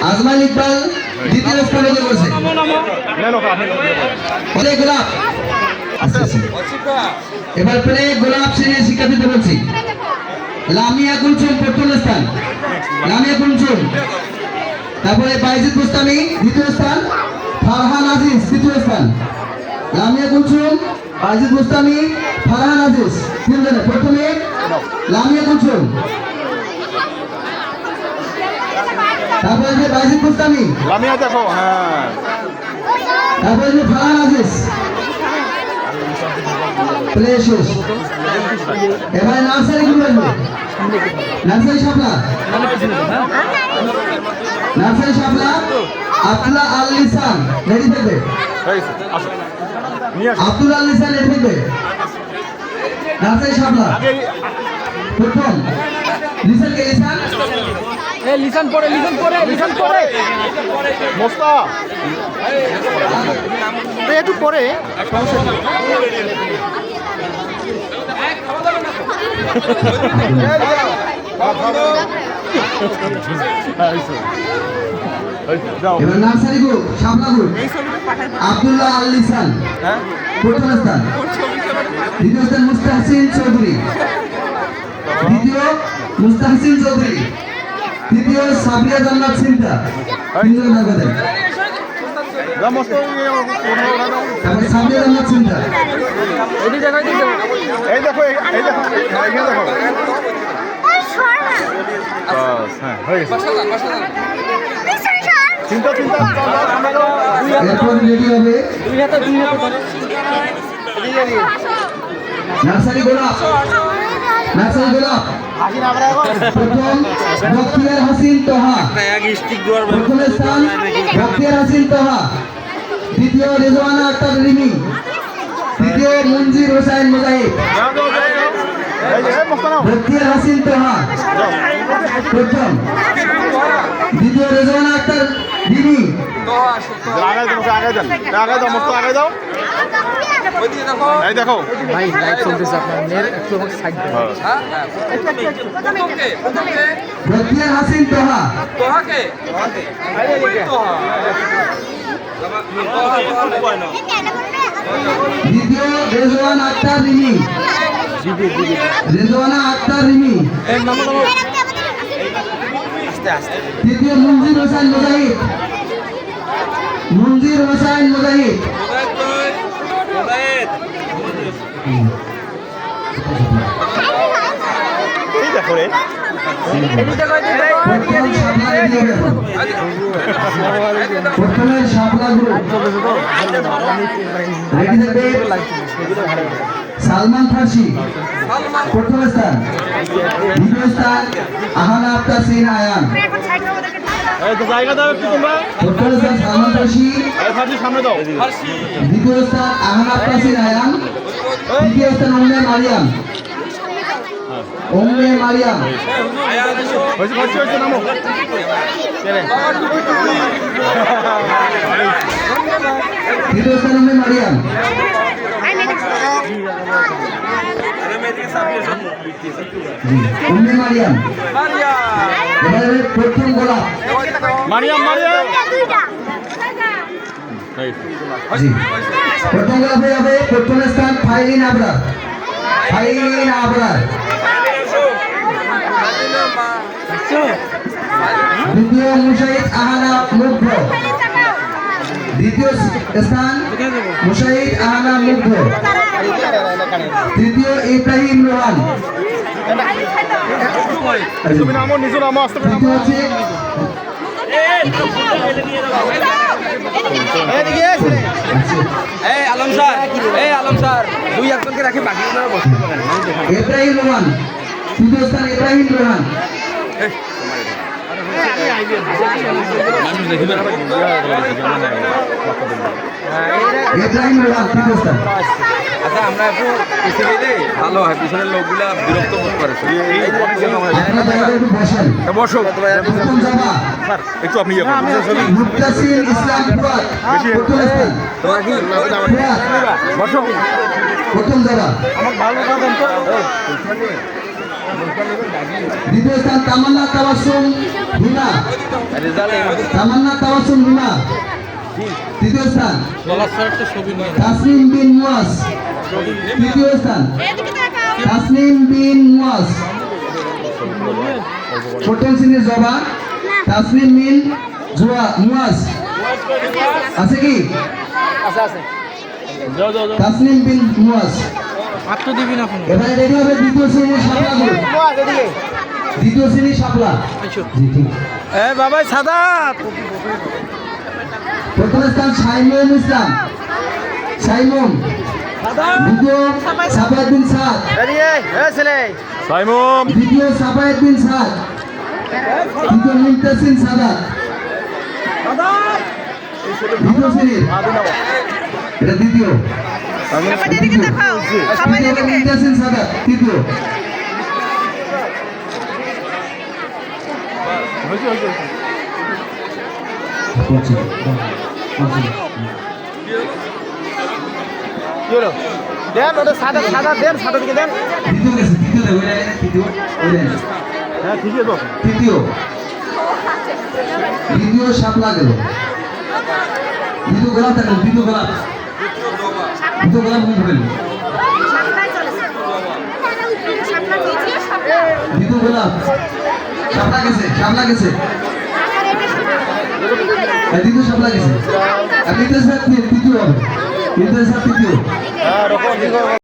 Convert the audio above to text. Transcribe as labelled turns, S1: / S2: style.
S1: আজমাইল ইকবাল দ্বিতীয় স্থানে করেছে। গোলাপ এবার প্লে গোলাপ শ্রেণীর শিক্ষার্থীদের বলছি। লামিয়া কুলসুম প্রথম স্থান, লামিয়া কুলসুম। তারপরে বাইজিদ মুস্তামি দ্বিতীয় স্থান, ফারহান আজিজ তৃতীয় স্থান। লামিয়া কুলসুম, বাইজিদ মুস্তামি, ফারহান আজিজ তিনজনে। প্রথমে লামিয়া কুলসুম, তারপরে যে বাইজিদ মুস্তামি,
S2: লামিয়া দেখো। হ্যাঁ,
S1: তারপরে যে ফারহান আজিজ। প্লে শেষ। এবারে নার্সারি কি বলবো? নার্সারি শাপলা, নার্সারি শাপলা আব্দুল্লাহ আল লিসান রেডি থাকবে। আব্দুল্লাহ আল লিসান রেডি থাকবে। নার্সারি শাপলা প্রথম লিসান কে লিসান
S3: লিসান পরে
S2: মোস্তা একটু পরে
S1: এবার নার্সারি গ্রুপ শাপলা গ্রুপ আব্দুল্লাহ আল লিসান প্রথম স্থান, দ্বিতীয় স্থান মুস্তাহসিন চৌধুরী, দ্বিতীয় মুস্তাহসিন চৌধুরী, তৃতীয় সাবিয়া জান্নাত সিনটা তিনজন নামে দেন। তারপর সাবিয়া জান্নাত সিনটা
S2: এই দেখো, এই দেখো, এই দেখো। হ্যাঁ, হয়ে গেছে। চিন্তা
S1: এরপর রেডি হবে নার্সারি গোলাপ, নার্সারি গোলাপ প্রথম বখতিয়ার হাসিন তোহা, প্রথম স্থান বখতিয়ার হাসিন তোহা, দ্বিতীয় রেজওয়ানা আক্তার রিমি, তৃতীয় মঞ্জির হোসাইন মুজাহিদ। বখতিয়ার হাসিন তোহা প্রথম, দ্বিতীয় রেজওয়ানা আক্তার রিমি।
S2: আগে দাও, মোস্তা আগে দাও। এই দেখো
S3: ভাই লাইভ চলতেছে আপনাদের, একটু আমাকে সাইড দেন।
S1: বখতিয়ার হাসিন তোহা, দ্বিতীয় রেজওয়ানা আক্তার রিমি, রেজওয়ানা আক্তার রিমি, তৃতীয় মঞ্জির হোসেন মুজাহিদ, মঞ্জির হোসেন মুজাহিদ।
S2: এই দেখো রে
S1: প্রথমে শাপলা গ্রুপ সালমান ফার্সি প্রথম স্থান, দ্বিতীয় স্থান আহানা আক্তার সিন আয়ান।
S2: জায়গা দাও একটু তোমরা।
S1: প্রথম স্থান সালমান ফার্সি,
S2: সামনে দাও।
S1: দ্বিতীয় স্থান আহানা আক্তার সিন আয়ান, তৃতীয় স্থান উম্মে মারিয়াম, উম্মে মারিয়াম।
S2: হয়েছে নামো।
S1: তৃতীয় স্থান উম্মে মারিয়াম। উম্মে মারিয়াম। এবারে প্রথম গোলাপ
S2: মারিয়াম, মারিয়াম।
S1: জি প্রথম গোলাপ হয়ে যাবে। প্রথম স্থান ফাইলিন আবরার, ফাইলিন আবরার। দ্বিতীয় মুশাহিদ আহানা মুগ্ধ, দ্বিতীয় স্থান মুশাহিদ আহানা মুগ্ধ, তৃতীয় ইব্রাহিম রোহান,
S2: তুমি নামো, নিজে নামো, আসতে
S1: তৃতীয় হচ্ছে
S3: আলম স্যার দুই একজনকে রাখি, বাকি
S1: ইব্রাহিম রোহান, তৃতীয় স্থান ইব্রাহিম রোহান। ইব্রাহিম রোহান তৃতীয় স্থান।
S3: আচ্ছা আমরা একটু পিছিয়ে দিই, ভালো হয়, পিছনের লোকগুলা বিরক্ত বোধ করে।
S1: আপনারা জায়গায় একটু বসেন।
S2: বসো।
S1: প্রথম জামা
S2: একটু আপনি
S1: মুত্তাসিম ইসলাম ফুয়াদ, প্রথম স্থান। ফুয়াদ
S2: বসো।
S1: প্রথম জামা।
S2: আমার ভালো কথা
S1: দ্বিতীয় স্থান তামান্না তাবাসসুম হিনা। তামান্না তাবাসসুম হিনা। তৃতীয় স্থান তাসনিম বিন মুয়াজ। তৃতীয় স্থান তাসনিম বিন মুয়াজ। প্রথম শ্রেণীর জবা তাসনিম বিন মুয়াজ আছে কি? তাসনিম বিন মুয়াজ। এবারে রেডি হবে দ্বিতীয় শ্রেণীর শাপলা গ্রুপ। দ্বিতীয় শ্রেণীর শাপলা। জি ঠিক।
S2: বাবাই সাদাত
S1: প্রথম স্থান শাইমুল ইসলাম। শাইমুম। দ্বিতীয় সাফায়েদ্দিন সাদ।
S2: সাইমুম
S1: দ্বিতীয় সাফায়েদ্দিন সাদ। তৃতীয় মুনতাসিম সাদাত। দ্বিতীয় শ্রেণীর এটা দ্বিতীয়। তৃতীয় মুনতাসিম সাদাত তৃতীয়।
S2: দেন ওটা সাদা সাদা দেন সাদা দিকে দেন
S1: দ্বিতীয় গেছে তৃতীয় দেখ ওইটা তৃতীয় ওইটা
S2: হ্যাঁ ঠিক আছে
S1: তৃতীয়। দ্বিতীয় শাপলা গেল। দ্বিতীয় গোলাপ থাকলো দ্বিতীয় গোলাপ। দ্বিতীয় গোলাপ মুখ হইল। দ্বিতীয় গোলাপ শাপলা গেছে শাপলা গেছে। দ্বিতীয় শাপলা গেছে। আর তৃতীয় স্যার তৃতীয় হবে। তৃতীয় স্যার তৃতীয়।